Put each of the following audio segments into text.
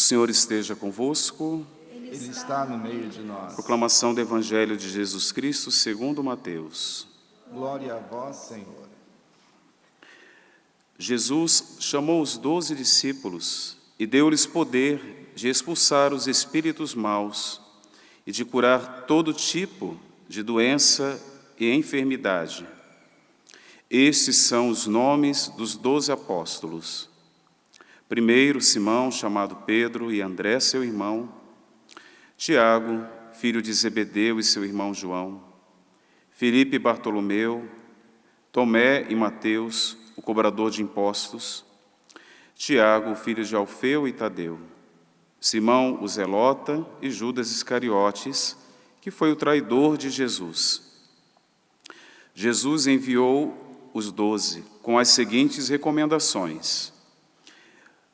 Senhor esteja convosco. Ele está no meio de nós. Proclamação do Evangelho de Jesus Cristo segundo Mateus. Glória a vós, Senhor. Jesus chamou os 12 discípulos e deu-lhes poder de expulsar os espíritos maus e de curar todo tipo de doença e enfermidade. Estes são os nomes dos 12 apóstolos. Primeiro, Simão, chamado Pedro, e André, seu irmão. Tiago, filho de Zebedeu, e seu irmão João. Filipe e Bartolomeu. Tomé e Mateus, o cobrador de impostos. Tiago, filho de Alfeu e Tadeu. Simão, o zelota, e Judas Iscariotes, que foi o traidor de Jesus. Jesus enviou os 12 com as seguintes recomendações: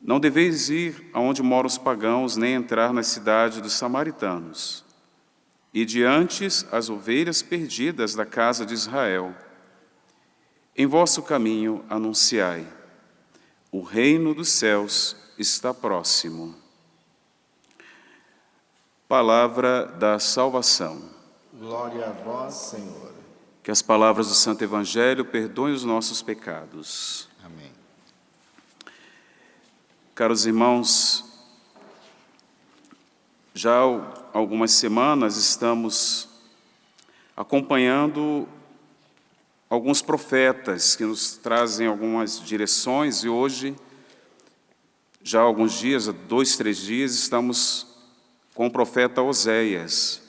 não deveis ir aonde moram os pagãos, nem entrar na cidade dos samaritanos. Ide antes as ovelhas perdidas da casa de Israel. Em vosso caminho anunciai: o reino dos céus está próximo. Palavra da salvação. Glória a vós, Senhor. Que as palavras do Santo Evangelho perdoem os nossos pecados. Amém. Caros irmãos, já há algumas semanas estamos acompanhando alguns profetas que nos trazem algumas direções, e hoje, já há alguns dias, há 2, 3 dias, estamos com o profeta Oséias.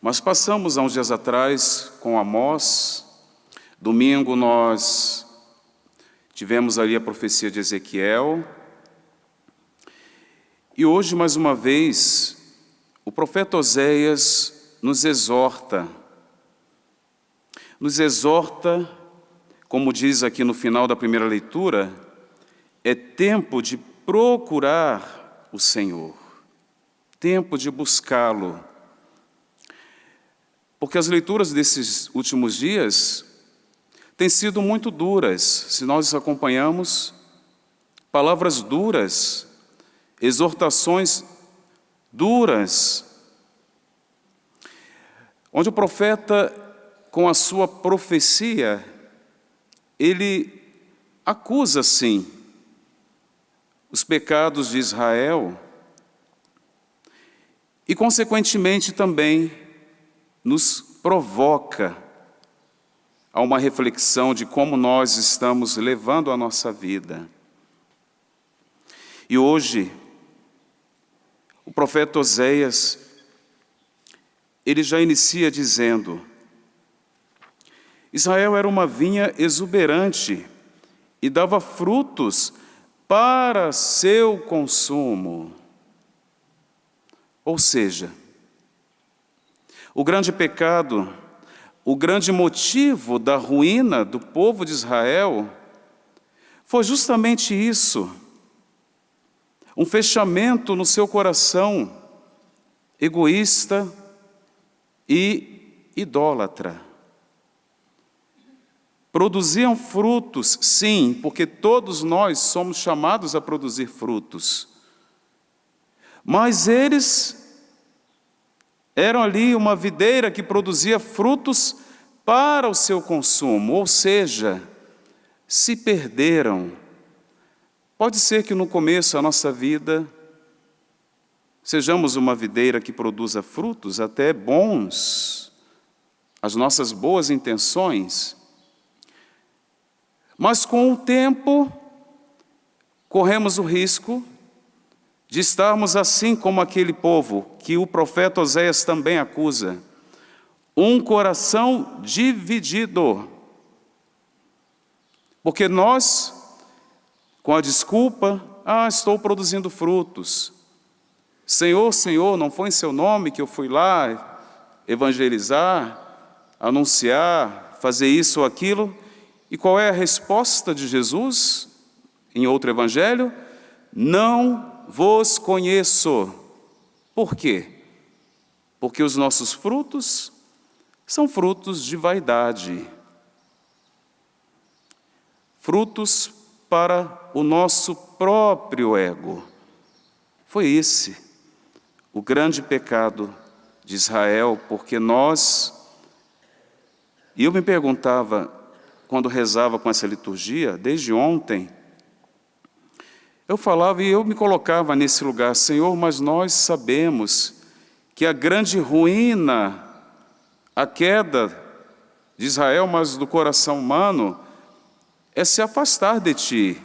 Mas passamos há uns dias atrás com Amós. Domingo nós tivemos ali a profecia de Ezequiel. E hoje, mais uma vez, o profeta Oséias nos exorta, como diz aqui no final da primeira leitura, é tempo de procurar o Senhor, tempo de buscá-lo. Porque as leituras desses últimos dias têm sido muito duras. Se nós acompanhamos, palavras duras, exortações duras, onde o profeta, com a sua profecia, ele acusa, sim, os pecados de Israel e, consequentemente, também nos provoca a uma reflexão de como nós estamos levando a nossa vida. E hoje, o profeta Oséias, ele já inicia dizendo: Israel era uma vinha exuberante e dava frutos para seu consumo. Ou seja, o grande pecado, o grande motivo da ruína do povo de Israel foi justamente isso: um fechamento no seu coração egoísta e idólatra. Produziam frutos, sim, porque todos nós somos chamados a produzir frutos. Mas eles eram ali uma videira que produzia frutos para o seu consumo, ou seja, se perderam. Pode ser que no começo da nossa vida sejamos uma videira que produza frutos até bons, as nossas boas intenções, mas com o tempo corremos o risco de estarmos assim como aquele povo que o profeta Oséias também acusa, um coração dividido. Porque nós, com a desculpa, estou produzindo frutos. Senhor, Senhor, não foi em seu nome que eu fui lá evangelizar, anunciar, fazer isso ou aquilo? E qual é a resposta de Jesus em outro evangelho? Não vos conheço. Por quê? Porque os nossos frutos são frutos de vaidade. Frutos para o nosso próprio ego. Foi esse o grande pecado de Israel, porque e eu me perguntava, quando rezava com essa liturgia, desde ontem, eu falava e eu me colocava nesse lugar: Senhor, mas nós sabemos que a grande ruína, a queda de Israel, mas do coração humano, é se afastar de Ti.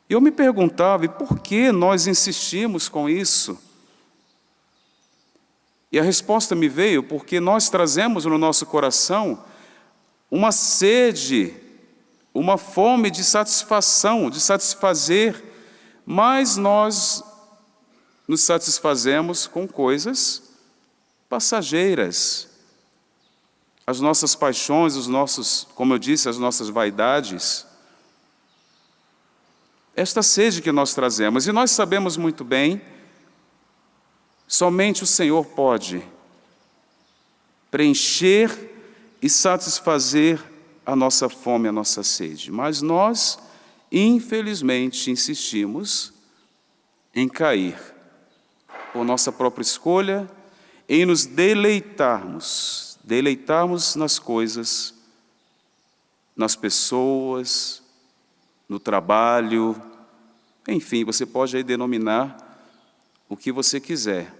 E eu me perguntava, e por que nós insistimos com isso? E a resposta me veio porque nós trazemos no nosso coração uma sede, uma fome de satisfação, de satisfazer, mas nós nos satisfazemos com coisas passageiras. As nossas paixões, como eu disse, as nossas vaidades. Esta sede que nós trazemos, e nós sabemos muito bem, somente o Senhor pode preencher e satisfazer a nossa fome, a nossa sede. Mas nós, infelizmente, insistimos em cair, por nossa própria escolha, em nos deleitarmos nas coisas, nas pessoas, no trabalho, enfim, você pode aí denominar o que você quiser.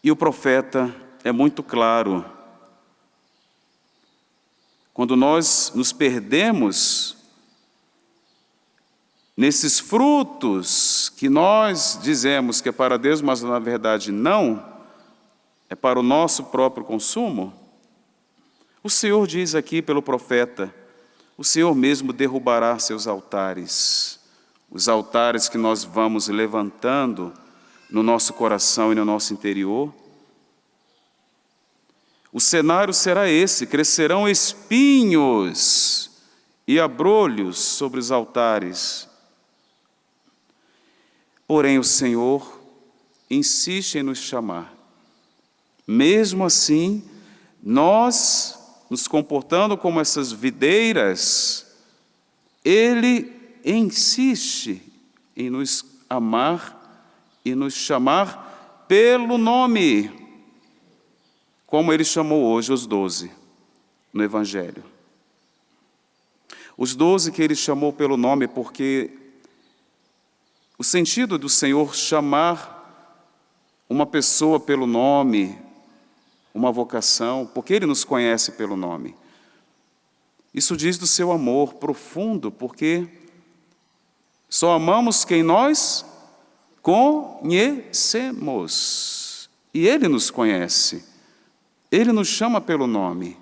E o profeta é muito claro. Quando nós nos perdemos nesses frutos que nós dizemos que é para Deus, mas na verdade não, é para o nosso próprio consumo, o Senhor diz aqui pelo profeta: o Senhor mesmo derrubará seus altares, os altares que nós vamos levantando no nosso coração e no nosso interior. O cenário será esse: crescerão espinhos e abrolhos sobre os altares. Porém, o Senhor insiste em nos chamar. Mesmo assim, nós, nos comportando como essas videiras, Ele insiste em nos amar e nos chamar pelo nome, como Ele chamou hoje os 12 no Evangelho. Os 12 que Ele chamou pelo nome, porque o sentido do Senhor chamar uma pessoa pelo nome, uma vocação, porque Ele nos conhece pelo nome. Isso diz do seu amor profundo, porque só amamos quem nós conhecemos. E Ele nos conhece. Ele nos chama pelo nome.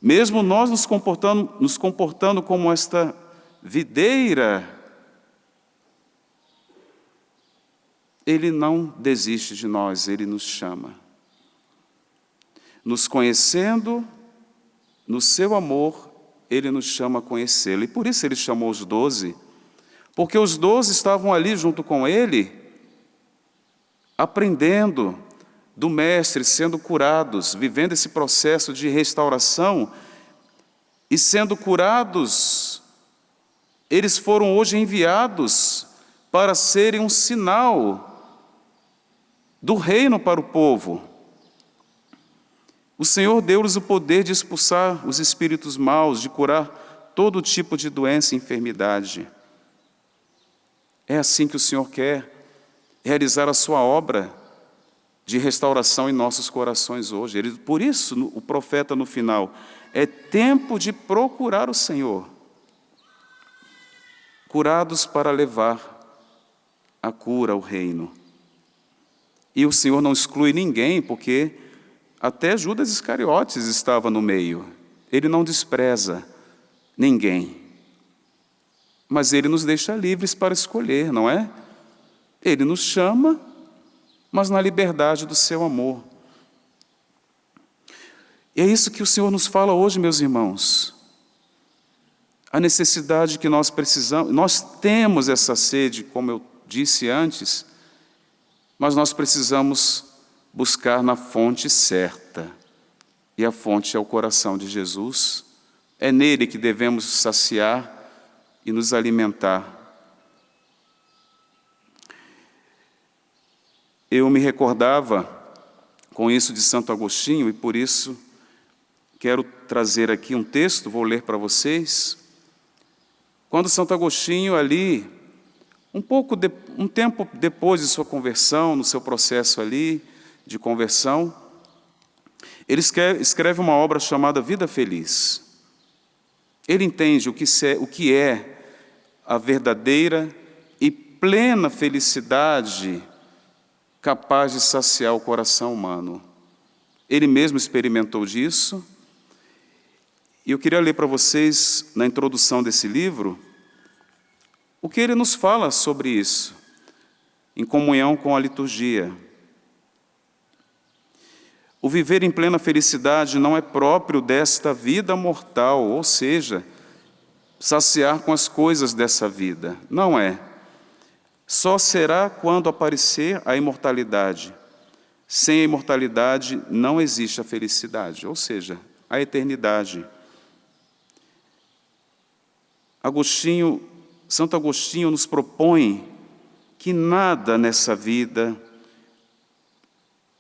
Mesmo nós nos comportando como esta videira, Ele não desiste de nós, Ele nos chama. Nos conhecendo, no seu amor, Ele nos chama a conhecê-lo. E por isso Ele chamou os 12, porque os 12 estavam ali junto com Ele, aprendendo do Mestre, sendo curados, vivendo esse processo de restauração e sendo curados. Eles foram hoje enviados para serem um sinal do reino para o povo. O Senhor deu-lhes o poder de expulsar os espíritos maus, de curar todo tipo de doença e enfermidade. É assim que o Senhor quer realizar a sua obra de restauração em nossos corações hoje. Por isso, o profeta no final: é tempo de procurar o Senhor, curados para levar a cura ao reino. E o Senhor não exclui ninguém, porque até Judas Iscariotes estava no meio. Ele não despreza ninguém. Mas Ele nos deixa livres para escolher, não é? Ele nos chama, mas na liberdade do seu amor. E é isso que o Senhor nos fala hoje, meus irmãos. A necessidade que nós precisamos, nós temos essa sede, como eu disse antes, mas nós precisamos buscar na fonte certa. E a fonte é o coração de Jesus. É nele que devemos saciar e nos alimentar. eu me recordava com isso de Santo Agostinho, e por isso quero trazer aqui um texto, vou ler para vocês. Quando Santo Agostinho ali, um tempo depois de sua conversão, no seu processo ali de conversão, ele escreve uma obra chamada Vida Feliz. Ele entende o que é a verdadeira e plena felicidade capaz de saciar o coração humano. Ele mesmo experimentou disso. E eu queria ler para vocês, na introdução desse livro, o que ele nos fala sobre isso, em comunhão com a liturgia. O viver em plena felicidade não é próprio desta vida mortal, ou seja, saciar com as coisas dessa vida. Não é. Só será quando aparecer a imortalidade. Sem a imortalidade não existe a felicidade, ou seja, a eternidade. Santo Agostinho nos propõe que nada nessa vida,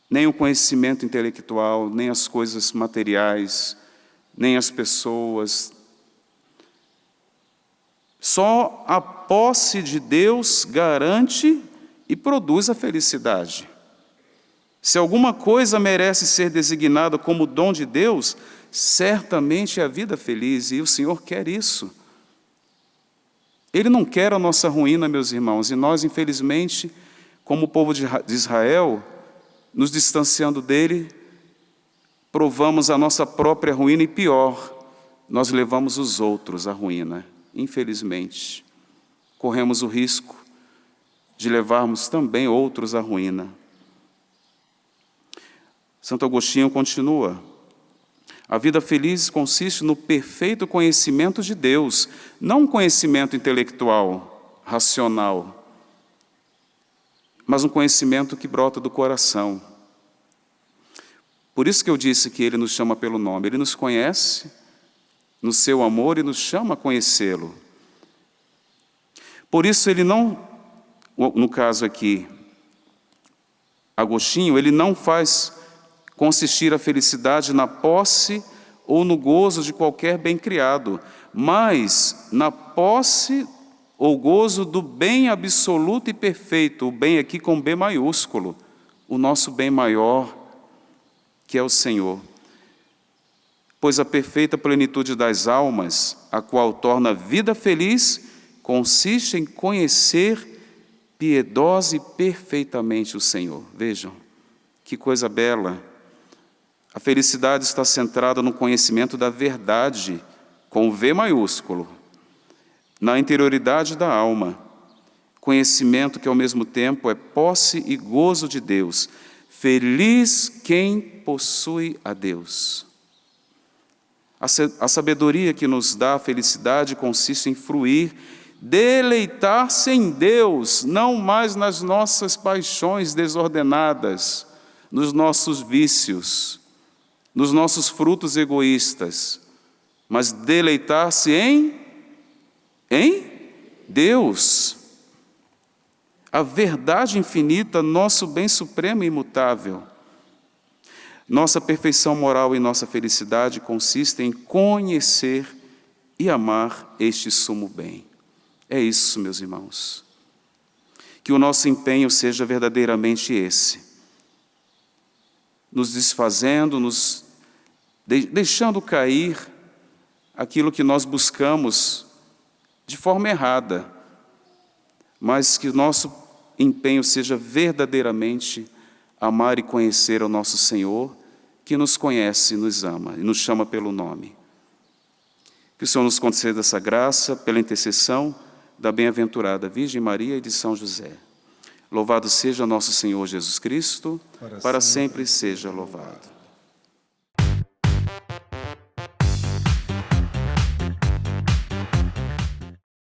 nem o conhecimento intelectual, nem as coisas materiais, nem as pessoas, só a posse de Deus garante e produz a felicidade. Se alguma coisa merece ser designada como dom de Deus, certamente é a vida feliz, e o Senhor quer isso. Ele não quer a nossa ruína, meus irmãos, e nós, infelizmente, como o povo de Israel, nos distanciando dele, provamos a nossa própria ruína e pior, nós levamos os outros à ruína. Infelizmente, corremos o risco de levarmos também outros à ruína. Santo Agostinho continua: a vida feliz consiste no perfeito conhecimento de Deus, não um conhecimento intelectual, racional, mas um conhecimento que brota do coração. Por isso que eu disse que Ele nos chama pelo nome. Ele nos conhece no seu amor e nos chama a conhecê-lo. Por isso ele não, no caso aqui, Agostinho, ele não faz consistir a felicidade na posse ou no gozo de qualquer bem criado, mas na posse ou gozo do bem absoluto e perfeito, o bem aqui com B maiúsculo, o nosso bem maior, que é o Senhor. Pois a perfeita plenitude das almas, a qual torna a vida feliz, consiste em conhecer piedosa e perfeitamente o Senhor. Vejam, que coisa bela. A felicidade está centrada no conhecimento da verdade, com V maiúsculo, na interioridade da alma, conhecimento que ao mesmo tempo é posse e gozo de Deus. Feliz quem possui a Deus. A sabedoria que nos dá a felicidade consiste em fruir, deleitar-se em Deus, não mais nas nossas paixões desordenadas, nos nossos vícios, nos nossos frutos egoístas, mas deleitar-se em Deus. A verdade infinita, nosso bem supremo e imutável. Nossa perfeição moral e nossa felicidade consistem em conhecer e amar este sumo bem. É isso, meus irmãos. Que o nosso empenho seja verdadeiramente esse. Nos desfazendo, deixando cair aquilo que nós buscamos de forma errada, mas que o nosso empenho seja verdadeiramente amar e conhecer o nosso Senhor, que nos conhece e nos ama, e nos chama pelo nome. Que o Senhor nos conceda essa graça pela intercessão da bem-aventurada Virgem Maria e de São José. Louvado seja nosso Senhor Jesus Cristo, para sempre seja louvado.